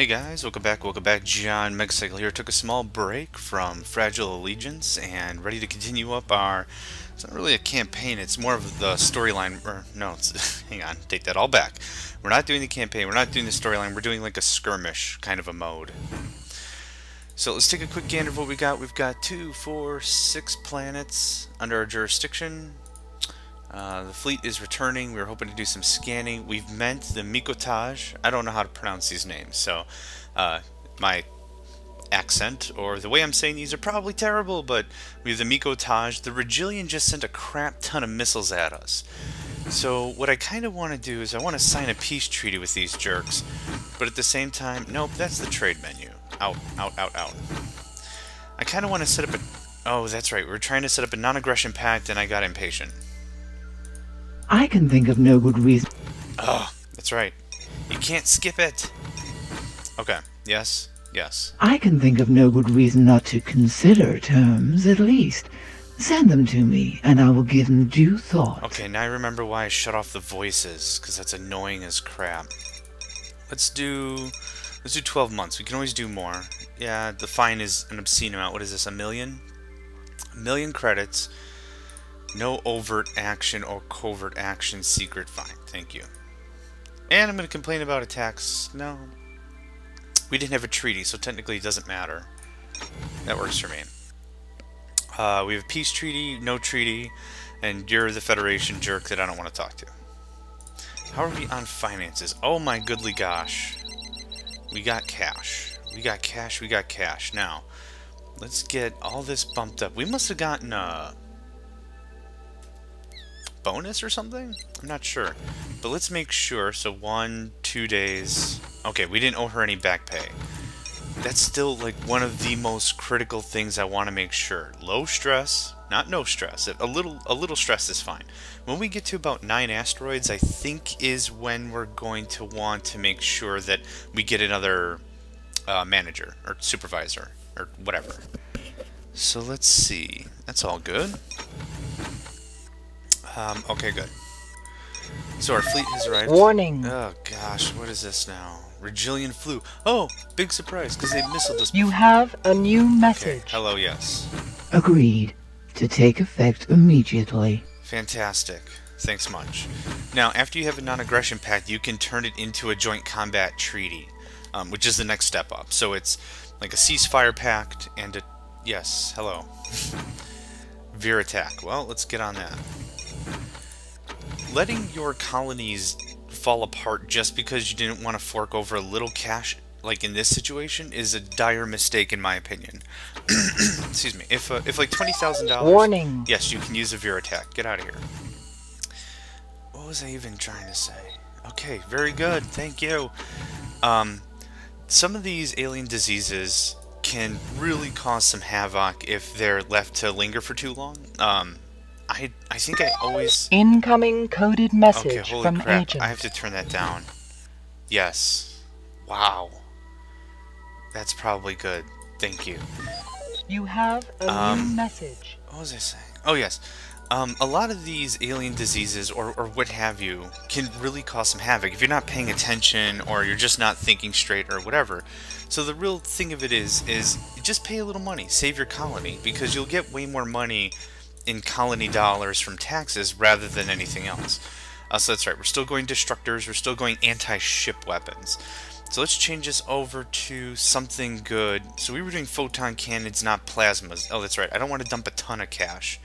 Hey guys, welcome back. John Megacycle here. Took a small break from Fragile Allegiance and ready to continue up our. It's not really a campaign. It's more of the storyline. Or no, it's hang on, take that all back. We're not doing the campaign. We're not doing the storyline. We're doing like a skirmish kind of a mode. So let's take a quick gander of what we got. We've got 2, 4, 6 planets under our jurisdiction. The fleet is returning. We were hoping to do some scanning. We've met the Mikotaj. I don't know how to pronounce these names, so my accent or the way I'm saying these are probably terrible, but we have the Mikotaj. The Regillion just sent a crap ton of missiles at us. So what I kind of want to do is I want to sign a peace treaty with these jerks, but at the same time, nope, that's the trade menu. Out, out, out, out. I kind of want to set up a... Oh, that's right. We were trying to set up a non-aggression pact, and I got impatient. I can think of no good reason. Oh, that's right. You can't skip it. Okay. Yes. Yes. I can think of no good reason not to consider terms, at least. Send them to me, and I will give them due thought. Okay, now I remember why I shut off the voices, because that's annoying as crap. Let's do 12 months. We can always do more. Yeah, the fine is an obscene amount. What is this, 1,000,000? 1,000,000 credits. No overt action or covert action secret fine. Thank you. And I'm going to complain about attacks. No. We didn't have a treaty, so technically it doesn't matter. That works for me. We have a peace treaty, no treaty, and you're the Federation jerk that I don't want to talk to. How are we on finances? Oh my goodly gosh. We got cash. We got cash, we got cash. Now, let's get all this bumped up. We must have gotten a bonus or something? I'm not sure. But let's make sure. So 1, 2 days. Okay, we didn't owe her any back pay. That's still like one of the most critical things I want to make sure. Low stress, not no stress. A little stress is fine. When we get to about 9 asteroids, I think is when we're going to want to make sure that we get another manager or supervisor or whatever. So let's see. That's all good. Okay, good. So our fleet has arrived. Warning. Oh gosh, what is this now? Regillion flew. Oh, big surprise, because they missiled us. You have a new message. Okay, hello, yes. Agreed. To take effect immediately. Fantastic. Thanks much. Now, after you have a non-aggression pact, you can turn it into a joint combat treaty, which is the next step up. So it's like a ceasefire pact and a... Yes, hello. Veer attack. Well, let's get on that. Letting your colonies fall apart just because you didn't want to fork over a little cash, like in this situation, is a dire mistake in my opinion. Excuse me. If like $20,000. Warning. Yes, you can use a Veer attack. Get out of here. What was I even trying to say? Okay, very good. Thank you. Some of these alien diseases can really cause some havoc if they're left to linger for too long. I think I always... Incoming coded message okay, holy from crap. agent. I have to turn that down. Yes. Wow. That's probably good. Thank you. You have a new message. What was I saying? Oh, yes. A lot of these alien diseases, or what have you, can really cause some havoc if you're not paying attention or you're just not thinking straight or whatever. So the real thing of it is just pay a little money. Save your colony, because you'll get way more money in colony dollars from taxes rather than anything else. So that's right, we're still going destructors, we're still going anti-ship weapons. So let's change this over to something good. So we were doing photon cannons, not plasmas. Oh, that's right, I don't want to dump a ton of cash.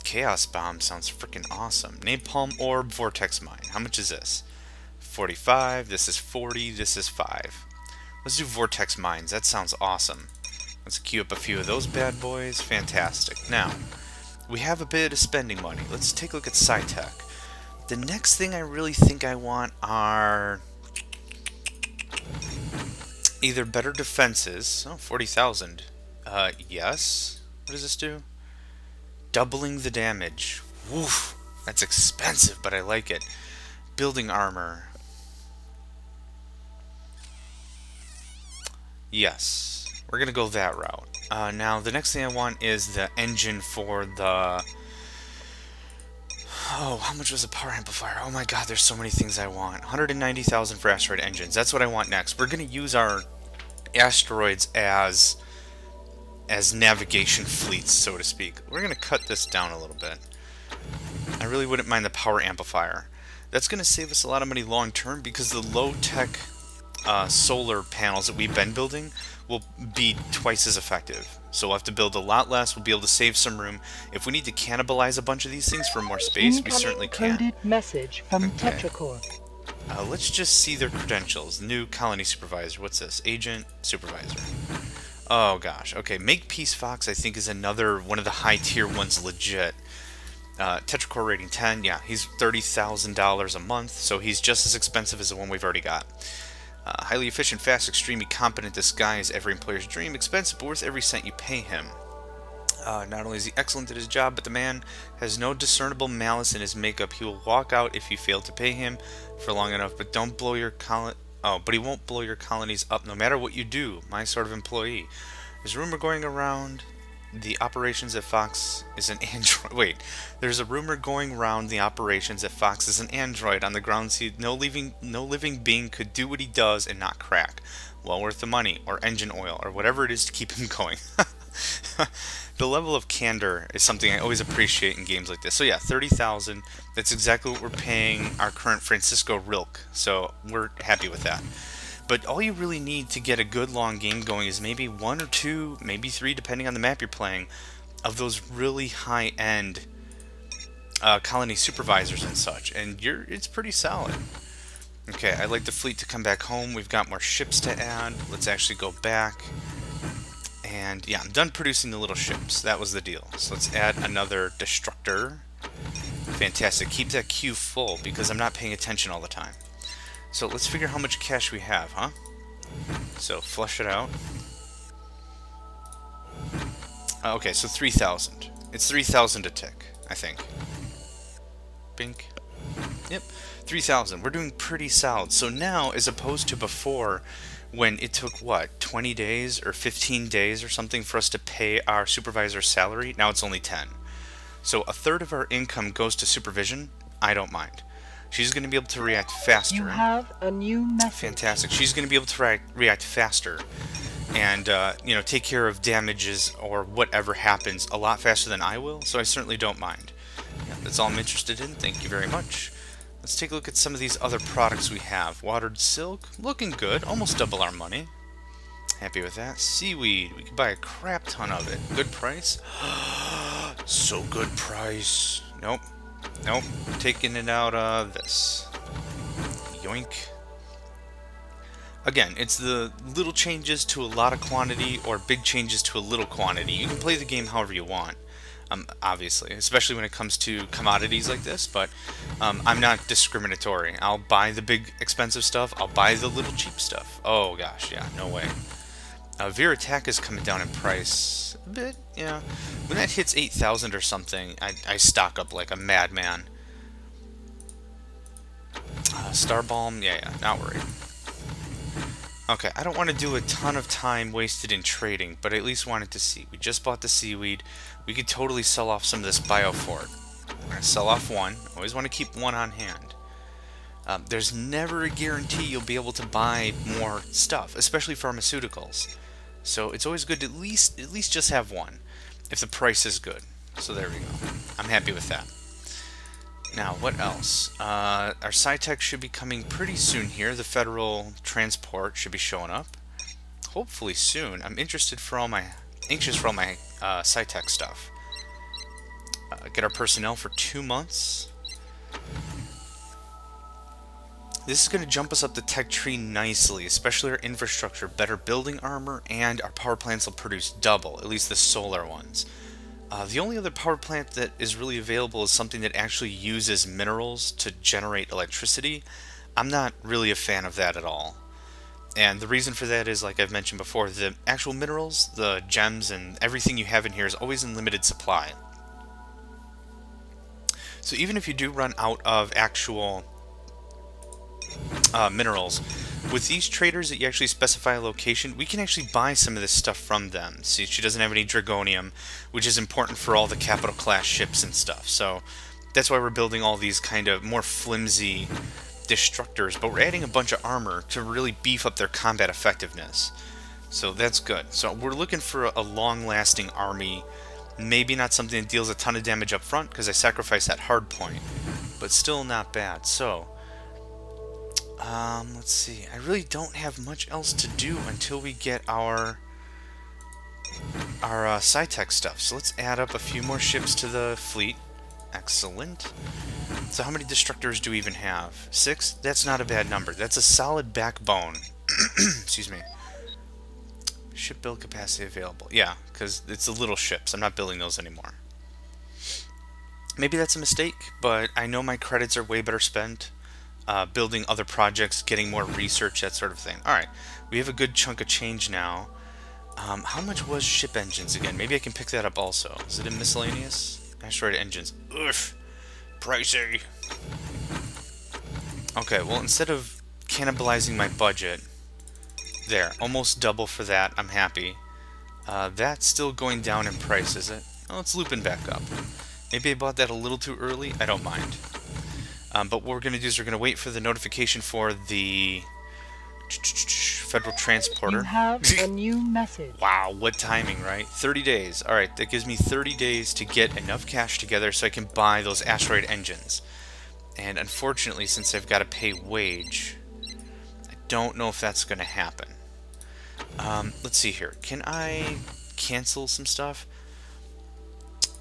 Chaos Bomb sounds freaking awesome. Napalm Orb, Vortex Mine. How much is this? 45, this is 40, this is 5. Let's do Vortex Mines, that sounds awesome. Let's queue up a few of those bad boys. Fantastic. Now, we have a bit of spending money. Let's take a look at SciTech. The next thing I really think I want are either better defenses. Oh, 40,000. Yes. What does this do? Doubling the damage. Woof. That's expensive, but I like it. Building armor. Yes. We're going to go that route. Now, the next thing I want is the engine for the Oh, how much was a power amplifier? Oh my god, there's so many things I want. 190,000 for asteroid engines. That's what I want next. We're going to use our asteroids as navigation fleets, so to speak. We're going to cut this down a little bit. I really wouldn't mind the power amplifier. That's going to save us a lot of money long term because the low-tech solar panels that we've been building will be twice as effective. So we'll have to build a lot less, we'll be able to save some room. If we need to cannibalize a bunch of these things for more space, we certainly can. Coded message from Okay. Tetracore. Let's just see their credentials. New colony supervisor. What's this? Agent supervisor. Oh gosh. Okay, Makepeace Fox I think is another one of the high tier ones legit. Tetracore rating 10. Yeah, he's $30,000 a month, so he's just as expensive as the one we've already got. Highly efficient, fast, extremely competent. This guy is every employer's dream. Expensive, but worth every cent you pay him. Not only is he excellent at his job, but the man has no discernible malice in his makeup. He will walk out if you fail to pay him for long enough, but don't blow your but he won't blow your colonies up no matter what you do. My sort of employee. There's a rumor going around the operations at Fox is an android. Wait, there's a rumor going around the operations at Fox is an android on the grounds no living being could do what he does and not crack. Well worth the money, or engine oil, or whatever it is to keep him going. The level of candor is something I always appreciate in games like this. So yeah, 30,000. That's exactly what we're paying our current Francisco Rilk. So we're happy with that. But all you really need to get a good long game going is maybe 1 or 2, maybe 3, depending on the map you're playing, of those really high-end colony supervisors and such, and it's pretty solid. Okay, I'd like the fleet to come back home. We've got more ships to add. Let's actually go back. And yeah, I'm done producing the little ships. That was the deal. So let's add another destructor. Fantastic. Keep that queue full because I'm not paying attention all the time. So let's figure how much cash we have, huh? So flush it out. Okay, so 3,000. It's 3,000 a tick, I think. Bink. Yep, 3,000. We're doing pretty solid. So now, as opposed to before, when it took, what, 20 days or 15 days or something for us to pay our supervisor's salary, now it's only 10. So a third of our income goes to supervision. I don't mind. She's going to be able to react faster. You have a new message. Fantastic. She's going to be able to react faster and, take care of damages or whatever happens a lot faster than I will, so I certainly don't mind. Yeah, that's all I'm interested in. Thank you very much. Let's take a look at some of these other products we have. Watered silk, looking good. Almost double our money. Happy with that. Seaweed, we can buy a crap ton of it. Good price. So good price. Nope. Nope, taking it out of this. Yoink. Again, it's the little changes to a lot of quantity or big changes to a little quantity. You can play the game however you want, obviously, especially when it comes to commodities like this, but I'm not discriminatory. I'll buy the big expensive stuff, I'll buy the little cheap stuff. Oh gosh, yeah, no way. Veer attack is coming down in price a bit, yeah. When that hits 8,000 or something, I stock up like a madman. Star Balm, yeah, not worried. Okay, I don't want to do a ton of time wasted in trading, but I at least wanted to see. We just bought the seaweed. We could totally sell off some of this biofort. We're going to sell off one. Always want to keep one on hand. There's never a guarantee you'll be able to buy more stuff, especially pharmaceuticals. So it's always good to at least just have one, if the price is good. So there we go. I'm happy with that. Now, what else? Our SciTech should be coming pretty soon here. The federal transport should be showing up. Hopefully soon. I'm anxious for all my SciTech stuff. Get our personnel for 2 months. This is going to jump us up the tech tree nicely, especially our infrastructure, better building armor, and our power plants will produce double, at least the solar ones. The only other power plant that is really available is something that actually uses minerals to generate electricity. I'm not really a fan of that at all. And the reason for that is, like I've mentioned before, the actual minerals, the gems, and everything you have in here is always in limited supply. So even if you do run out of actual minerals, with these traders that you actually specify a location, we can actually buy some of this stuff from them. See, she doesn't have any dragonium, which is important for all the capital class ships and stuff. So That's why we're building all these kind of more flimsy destructors, but we're adding a bunch of armor to really beef up their combat effectiveness. So that's good. So we're looking for a long-lasting army. Maybe not something that deals a ton of damage up front, because I sacrificed that hard point, but still not bad. So, let's see. I really don't have much else to do until we get our Sci-Tech stuff. So let's add up a few more ships to the fleet. Excellent. So how many destructors do we even have? 6? That's not a bad number. That's a solid backbone. Excuse me. Ship build capacity available. Yeah, because it's the little ships. I'm not building those anymore. Maybe that's a mistake, but I know my credits are way better spent building other projects, getting more research, that sort of thing. Alright, we have a good chunk of change now. How much was ship engines again? Maybe I can pick that up also. Is it in miscellaneous? Asteroid engines. Ugh, pricey. Okay, well, instead of cannibalizing my budget, there, almost double for that. I'm happy. That's still going down in price, is it? Oh, it's looping back up. Maybe I bought that a little too early. I don't mind. But what we're going to do is we're going to wait for the notification for the Federal Transporter. You have a new message. Wow, what timing, right? 30 days. Alright, that gives me 30 days to get enough cash together so I can buy those asteroid engines. And unfortunately, since I've got to pay wage, I don't know if that's going to happen. Let's see here. Can I cancel some stuff?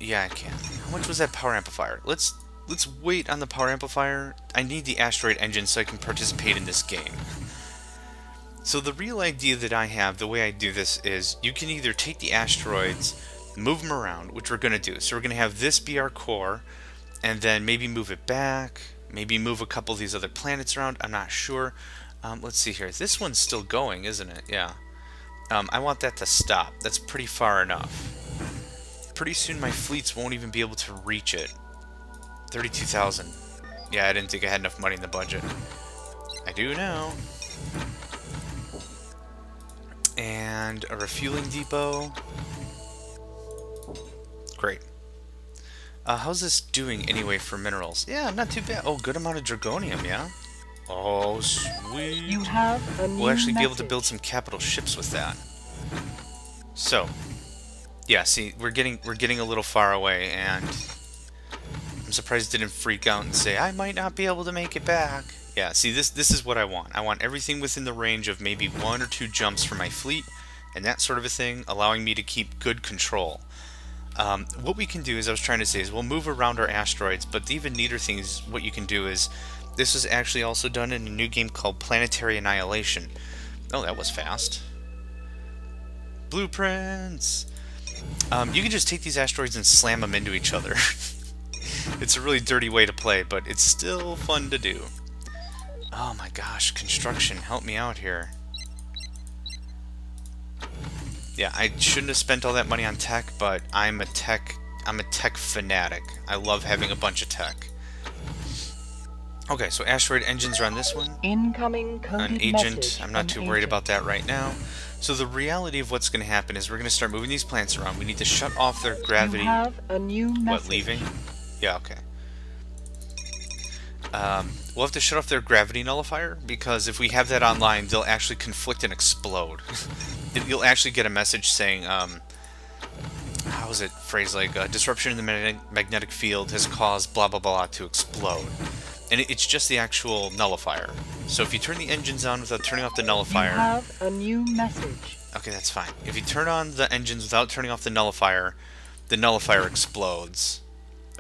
Yeah, I can. How much was that power amplifier? Let's wait on the power amplifier. I need the asteroid engine so I can participate in this game. So the real idea that I have, the way I do this, is you can either take the asteroids, move them around, which we're going to do. So we're going to have this be our core, and then maybe move it back, maybe move a couple of these other planets around. I'm not sure. Let's see here. This one's still going, isn't it? Yeah. I want that to stop. That's pretty far enough. Pretty soon my fleets won't even be able to reach it. 32,000. Yeah, I didn't think I had enough money in the budget. I do now. And a refueling depot. Great. How's this doing anyway for minerals? Yeah, not too bad. Oh, good amount of dragonium, yeah? Oh, sweet. You have a new We'll actually be able to message. build some capital ships with that. So, yeah, see, we're getting a little far away, and I'm surprised it didn't freak out and say, I might not be able to make it back. Yeah, see, this is what I want. I want everything within the range of maybe 1 or 2 jumps for my fleet, and that sort of a thing, allowing me to keep good control. What we can do, as I was trying to say, is we'll move around our asteroids, but the even neater thing is what you can do is, this was actually also done in a new game called Planetary Annihilation. Oh, that was fast. Blueprints! You can just take these asteroids and slam them into each other. It's a really dirty way to play, but it's still fun to do. Oh my gosh, construction, help me out here. Yeah, I shouldn't have spent all that money on tech, but I'm a tech fanatic. I love having a bunch of tech. Okay, so asteroid engines are on this one. Incoming coded An agent, message I'm not from too worried agent. about that right now. So the reality of what's going to happen is we're going to start moving these planets around. We need to shut off their gravity. You have a new message. What, leaving? Yeah, okay. We'll have to shut off their gravity nullifier, because if we have that online, they'll actually conflict and explode. You'll actually get a message saying, how is it phrased, like, disruption in the magnetic field has caused blah blah blah to explode. And it's just the actual nullifier. So if you turn the engines on without turning off the You nullifier... have a new message. Okay, that's fine. If you turn on the engines without turning off the nullifier explodes.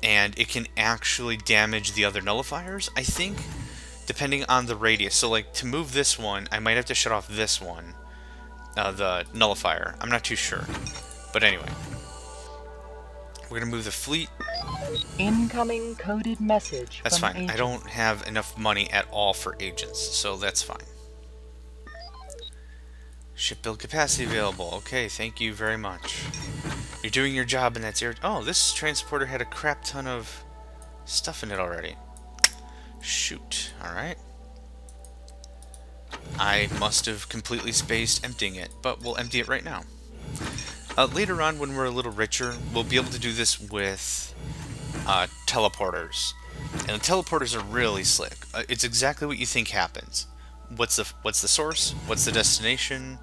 And it can actually damage the other nullifiers, I think, depending on the radius. So, like, to move this one, I might have to shut off this one, the nullifier. I'm not too sure. But anyway. We're going to move the fleet. Incoming coded message That's from fine. agent. I don't have enough money at all for agents, so that's fine. Ship build capacity available. Okay, thank you very much. You're doing your job in that area. Oh, this transporter had a crap ton of stuff in it already. Shoot. Alright. I must have completely spaced emptying it, but we'll empty it right now. Later on, when we're a little richer, we'll be able to do this with teleporters. And the teleporters are really slick. It's exactly what you think happens. What's the source? What's the destination?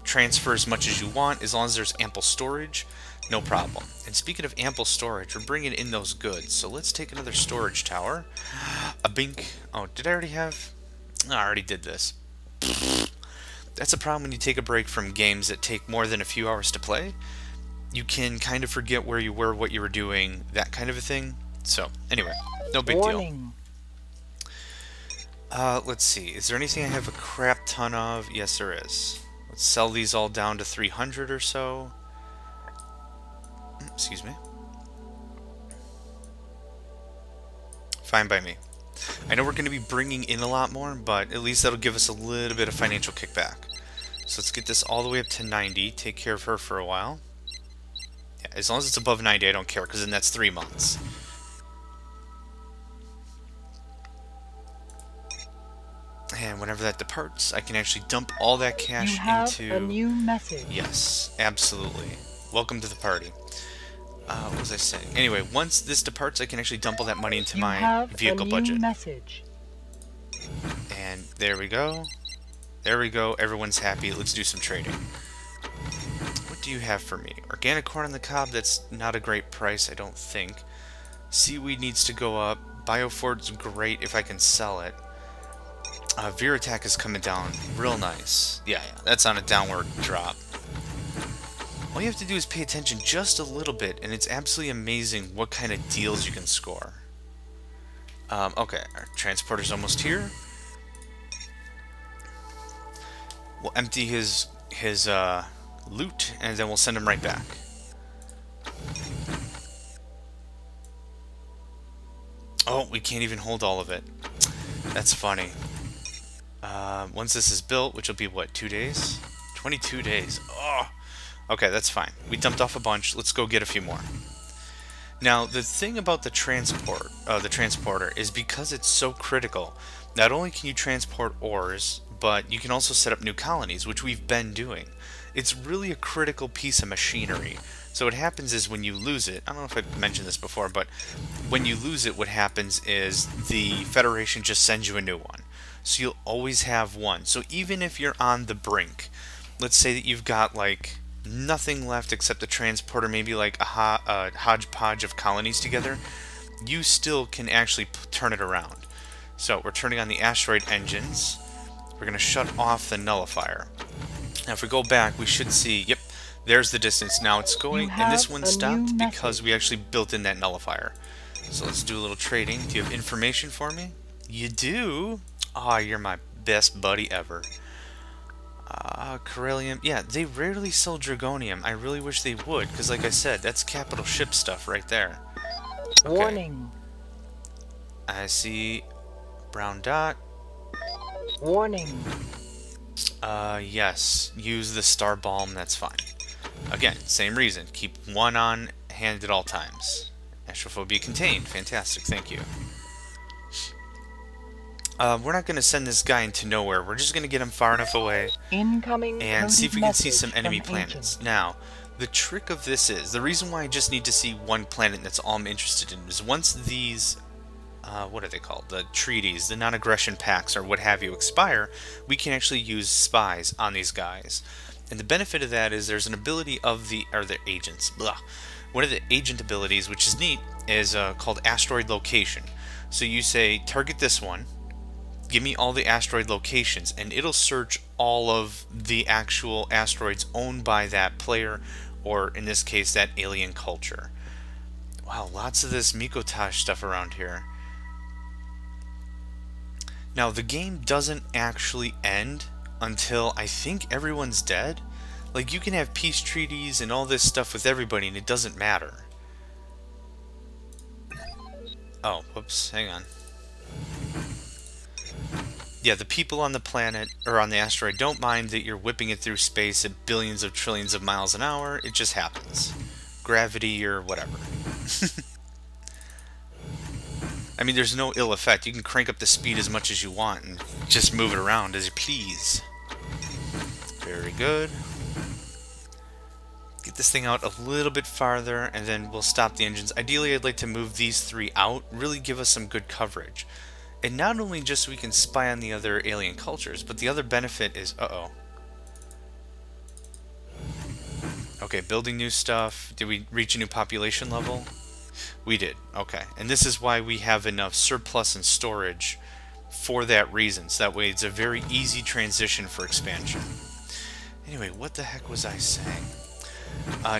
Transfer as much as you want, as long as there's ample storage, no problem. And speaking of ample storage, we're bringing in those goods. So let's take another storage tower. A bink. Oh, did I already have? No, I already did this. That's a problem when you take a break from games that take more than a few hours to play. You can kind of forget where you were, what you were doing, that kind of a thing. So, anyway, no big Warning. deal. Let's see. Is there anything I have a crap ton of? Yes, there is. Let's sell these all down to 300 or so. Excuse me. Fine by me. I know we're going to be bringing in a lot more, but at least that'll give us a little bit of financial kickback. So let's get this all the way up to 90. Take care of her for a while. Yeah, as long as it's above 90, I don't care, because then that's 3 months. And whenever that departs, I can actually dump all that cash You have into... a new message. Yes, absolutely. Welcome to the party. What was I saying? Anyway, once this departs, I can actually dump all that money into my vehicle budget. Message. And there we go. There we go. Everyone's happy. Let's do some trading. What do you have for me? Organic corn on the cob, that's not a great price, I don't think. Seaweed needs to go up. Bioford's great if I can sell it. Veer attack is coming down real nice. Yeah, that's on a downward drop. All you have to do is pay attention just a little bit, and it's absolutely amazing what kind of deals you can score. Okay, our transporter's almost here. We'll empty his loot, and then we'll send him right back. Oh, we can't even hold all of it. That's funny. Once this is built, which will be, what, 2 days? 22 days. Oh! Okay, that's fine. We dumped off a bunch. Let's go get a few more. Now, the thing about the transporter is because it's so critical, not only can you transport ores, but you can also set up new colonies, which we've been doing. It's really a critical piece of machinery. So what happens is when you lose it, I don't know if I've mentioned this before, but when you lose it, what happens is the Federation just sends you a new one. So you'll always have one. So even if you're on the brink, let's say that you've got like nothing left except the transporter, maybe like a hodgepodge of colonies together, you still can actually turn it around. So we're turning on the asteroid engines. We're going to shut off the nullifier. Now if we go back, we should see, yep, there's the distance. Now it's going, and this one stopped because we actually built in that nullifier. So let's do a little trading. Do you have information for me? You do? Ah, you're my best buddy ever. Corellium. Yeah, they rarely sell Dragonium. I really wish they would, because like I said, that's capital ship stuff right there. Okay. Warning. I see brown dot. Warning. Yes. Use the star balm, that's fine. Again, same reason. Keep one on hand at all times. Astrophobia contained. Fantastic, thank you. We're not going to send this guy into nowhere. We're just going to get him far enough away and see if we can see some enemy planets. Now, the trick of this is, the reason why I just need to see one planet, and that's all I'm interested in, is once these, what are they called? The treaties, the non-aggression pacts, or what have you, expire, we can actually use spies on these guys. And the benefit of that is there's an ability of the agents. Blah. One of the agent abilities, which is neat, is called asteroid location. So you say, target this one, give me all the asteroid locations, and it'll search all of the actual asteroids owned by that player, or in this case, that alien culture. Wow, lots of this Mikotosh stuff around here. Now, the game doesn't actually end until I think everyone's dead. Like, you can have peace treaties and all this stuff with everybody, and it doesn't matter. Oh, whoops, hang on. Yeah, the people on the planet, or on the asteroid, don't mind that you're whipping it through space at billions of trillions of miles an hour. It just happens. Gravity or whatever. I mean, there's no ill effect. You can crank up the speed as much as you want and just move it around as you please. Very good. get this thing out a little bit farther, and then we'll stop the engines. Ideally, I'd like to move these three out, really give us some good coverage. And not only just so we can spy on the other alien cultures, but the other benefit is, okay, building new stuff. Did we reach a new population level? We did. Okay. And this is why we have enough surplus and storage for that reason. So that way it's a very easy transition for expansion. Anyway, what the heck was I saying?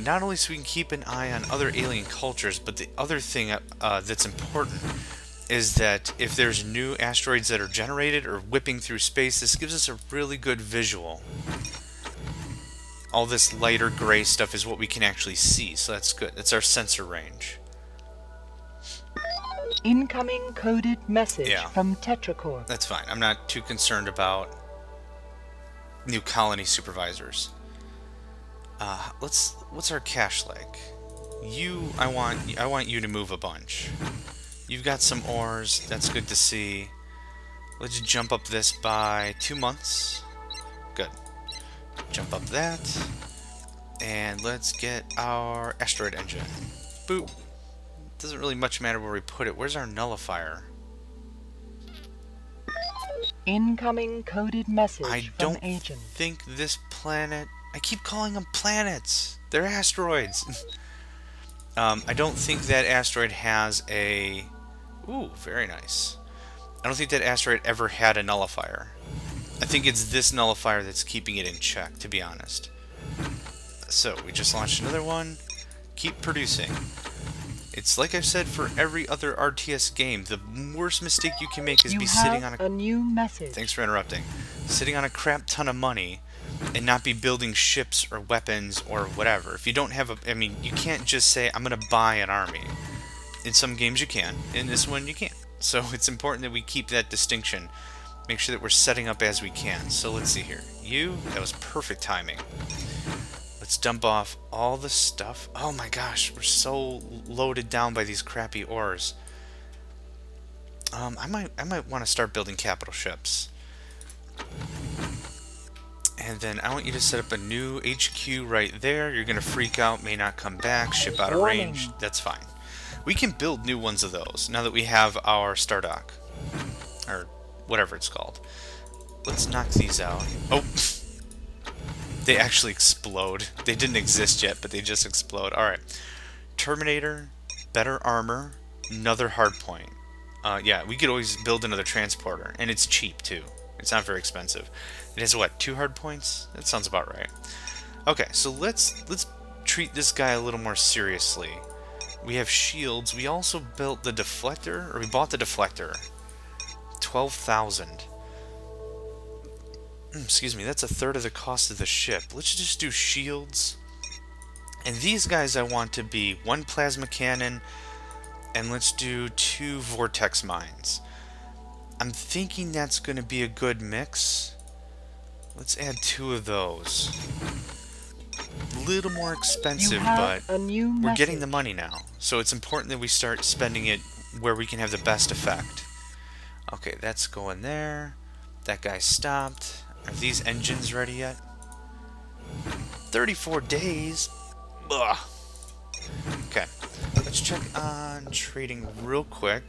Not only so we can keep an eye on other alien cultures, but the other thing that's important is that if there's new asteroids that are generated or whipping through space, this gives us a really good visual. All this lighter gray stuff is what we can actually see, so that's good. That's our sensor range. Incoming coded message from Tetracore. That's fine. I'm not too concerned about new colony supervisors. What's our cache like? I want you to move a bunch. You've got some ores. That's good to see. Let's jump up this by 2 months. Good. Jump up that. And let's get our asteroid engine. Boop. Doesn't really much matter where we put it. Where's our nullifier? Incoming coded message I from don't agent. think this planet... I keep calling them planets. They're asteroids. I don't think that asteroid has a... Ooh, very nice. I don't think that asteroid ever had a nullifier. I think it's this nullifier that's keeping it in check, to be honest. So, we just launched another one. Keep producing. It's like I've said for every other RTS game, the worst mistake you can make is be sitting on a new message. Thanks for interrupting. Sitting on a crap ton of money and not be building ships or weapons or whatever. If you don't have a... I mean, you can't just say, I'm going to buy an army. In some games you can. In this one you can't. So it's important that we keep that distinction. Make sure that we're setting up as we can. So let's see here. That was perfect timing. Let's dump off all the stuff. Oh my gosh, we're so loaded down by these crappy ores. I might want to start building capital ships. And then I want you to set up a new HQ right there. You're going to freak out, may not come back, ship out of range. That's fine. We can build new ones of those now that we have our star dock. Or whatever it's called. Let's knock these out. Oh! They actually explode. They didn't exist yet, but they just explode. Alright. Terminator, better armor, another hardpoint. Yeah, we could always build another transporter, and it's cheap too. It's not very expensive. It has what, 2 hardpoints? That sounds about right. Okay, so let's treat this guy a little more seriously. We have shields. We also built the deflector, or we bought the deflector. 12,000. Excuse me, that's a third of the cost of the ship. Let's just do shields. And these guys I want to be 1 plasma cannon, and let's do 2 vortex mines. I'm thinking that's going to be a good mix. Let's add 2 of those. A little more expensive, but we're getting the money now. So it's important that we start spending it where we can have the best effect. Okay, that's going there. That guy stopped. Are these engines ready yet? 34 days? Ugh. Okay, let's check on trading real quick.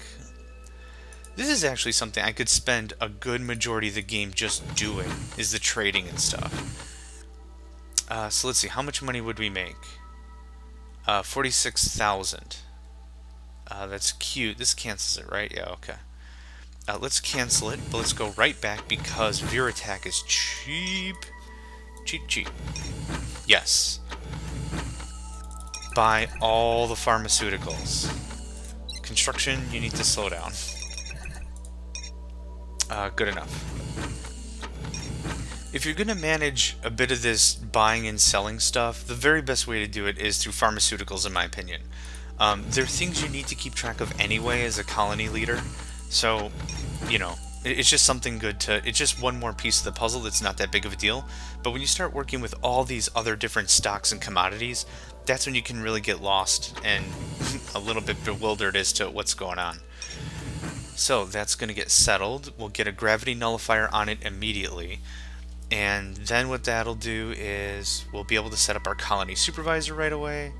This is actually something I could spend a good majority of the game just doing, is the trading and stuff. So let's see, how much money would we make? 46,000. That's cute. This cancels it, right? Yeah, okay. Let's cancel it, but let's go right back because Verattack is cheap. Cheap. Yes. Buy all the pharmaceuticals. Construction, you need to slow down. Good enough. If you're going to manage a bit of this buying and selling stuff, the very best way to do it is through pharmaceuticals, in my opinion. They're things you need to keep track of anyway as a colony leader. So, you know, it's just something good to... It's just one more piece of the puzzle that's not that big of a deal. But when you start working with all these other different stocks and commodities, that's when you can really get lost and a little bit bewildered as to what's going on. So, that's going to get settled. We'll get a gravity nullifier on it immediately. And then what that'll do is we'll be able to set up our colony supervisor right away,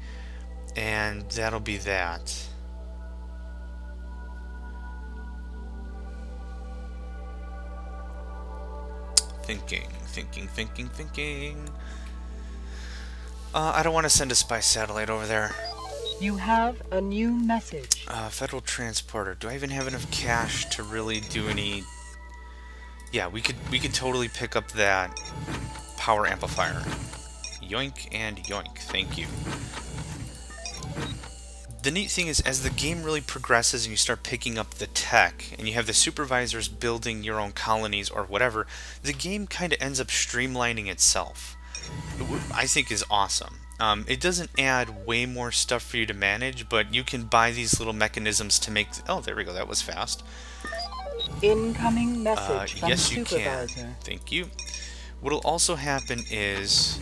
and that'll be that. Thinking. I don't want to send a spy satellite over there. You have a new message. Federal transporter. Do I even have enough cash to really do any? Yeah, we could totally pick up that power amplifier. Yoink and yoink. Thank you. The neat thing is, as the game really progresses and you start picking up the tech, and you have the supervisors building your own colonies or whatever, the game kind of ends up streamlining itself. I think is awesome. It doesn't add way more stuff for you to manage, but you can buy these little mechanisms to make... Oh, there we go. That was fast. Incoming message from yes, supervisor. you can. Thank you. What'll also happen is...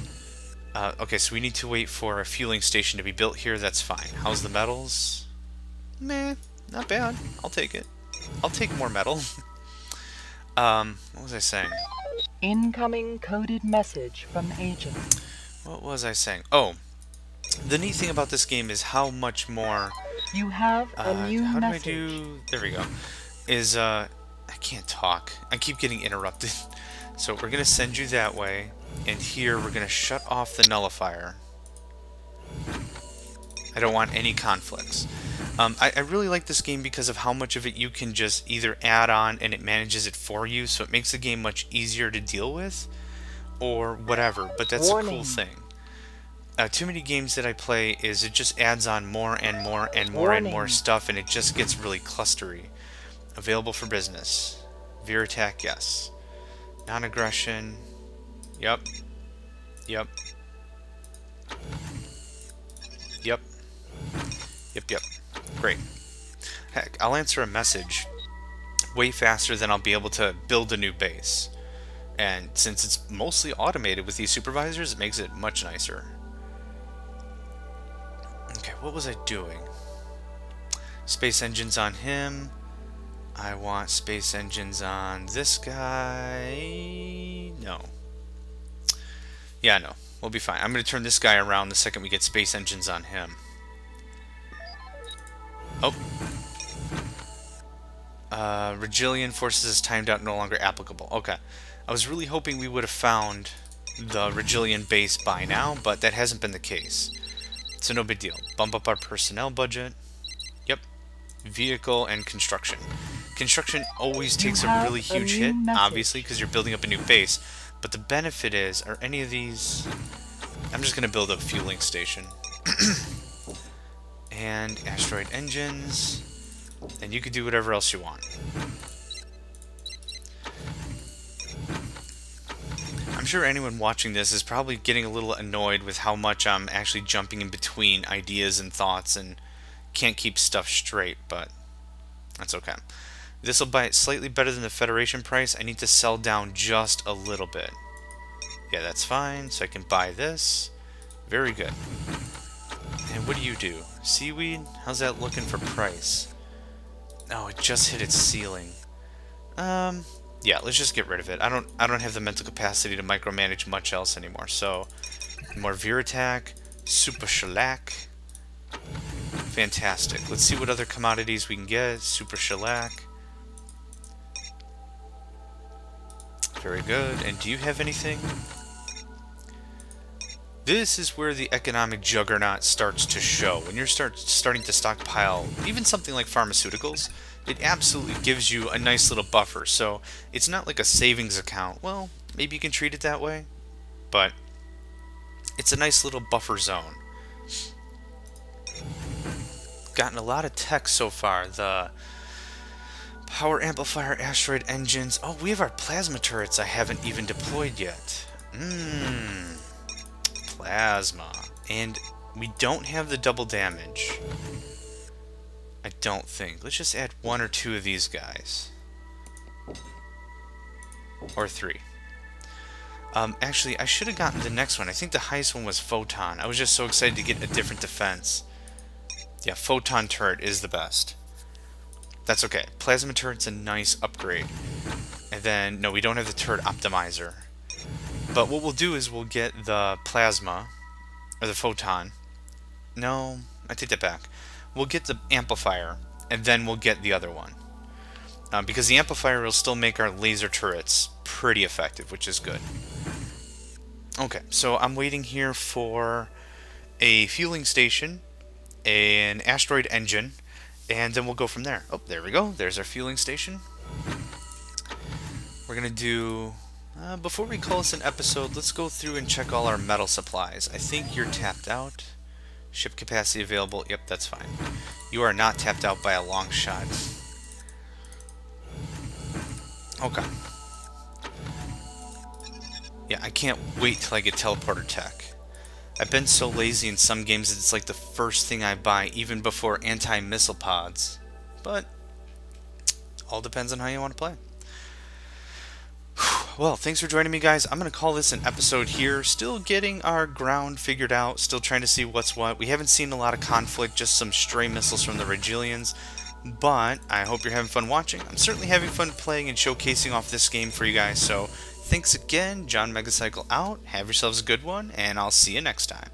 okay, so we need to wait for a fueling station to be built here. That's fine. How's the metals? Meh, not bad. I'll take it. I'll take more metal. What was I saying? Incoming coded message from agent. What was I saying? Oh, the neat thing about this game is how much more... You have a new how message. do I do... There we go. Is, I can't talk. I keep getting interrupted. So we're going to send you that way. And here we're going to shut off the nullifier. I don't want any conflicts. I really like this game because of how much of it you can just either add on and it manages it for you, so it makes the game much easier to deal with, or whatever, but that's a cool thing. Too many games that I play is it just adds on more and more and more and more stuff, and it just gets really clustery. Available for business. Veer attack, yes. Non-aggression, yep. Yep. Yep. Yep, yep. Great. Heck, I'll answer a message way faster than I'll be able to build a new base. And since it's mostly automated with these supervisors, it makes it much nicer. Okay, what was I doing? Space engines on him. I want space engines on this guy. No. Yeah, no. We'll be fine. I'm going to turn this guy around the second we get space engines on him. Oh. Regillion forces is timed out, no longer applicable. Okay. I was really hoping we would have found the Regillion base by now, but that hasn't been the case. So no big deal. Bump up our personnel budget. Yep. Vehicle and construction. Construction always takes a really huge hit, obviously, because you're building up a new base. But the benefit is, are any of these... I'm just going to build a fueling station. And asteroid engines. And you can do whatever else you want. I'm sure anyone watching this is probably getting a little annoyed with how much I'm actually jumping in between ideas and thoughts and can't keep stuff straight, but that's okay. This will buy it slightly better than the Federation price. I need to sell down just a little bit. Yeah, that's fine. So I can buy this. Very good. And what do you do? Seaweed? How's that looking for price? Oh, it just hit its ceiling. Yeah, let's just get rid of it. I don't have the mental capacity to micromanage much else anymore. So, more Veer attack, super shellac. Fantastic. Let's see what other commodities we can get. Super shellac. Very good. And do you have anything? This is where the economic juggernaut starts to show. When you're starting to stockpile even something like pharmaceuticals, it absolutely gives you a nice little buffer. So it's not like a savings account. Well, maybe you can treat it that way, but it's a nice little buffer zone. Gotten a lot of tech so far. The power amplifier, asteroid engines. Oh, we have our plasma turrets I haven't even deployed yet. Plasma. And we don't have the double damage. I don't think. Let's just add one or two of these guys. Or three. Actually, I should have gotten the next one. I think the highest one was Photon. I was just so excited to get a different defense. Yeah, Photon turret is the best. That's okay. Plasma turret's a nice upgrade. And then, no, we don't have the turret optimizer. But what we'll do is we'll get the plasma, or the photon. No, I take that back. We'll get the amplifier, and then we'll get the other one. Because the amplifier will still make our laser turrets pretty effective, which is good. Okay, so I'm waiting here for a fueling station, an asteroid engine, and then we'll go from there. Oh, there we go. There's our fueling station. We're going to do... before we call this an episode, let's go through and check all our metal supplies. I think you're tapped out. Ship capacity available. Yep, that's fine. You are not tapped out by a long shot. Okay. Yeah, I can't wait till I get teleporter tech. I've been so lazy in some games that it's like the first thing I buy, even before anti-missile pods. But, all depends on how you want to play. Well, thanks for joining me, guys. I'm going to call this an episode here. Still getting our ground figured out. Still trying to see what's what. We haven't seen a lot of conflict, just some stray missiles from the Regilians. But I hope you're having fun watching. I'm certainly having fun playing and showcasing off this game for you guys. So thanks again. John Megacycle out. Have yourselves a good one, and I'll see you next time.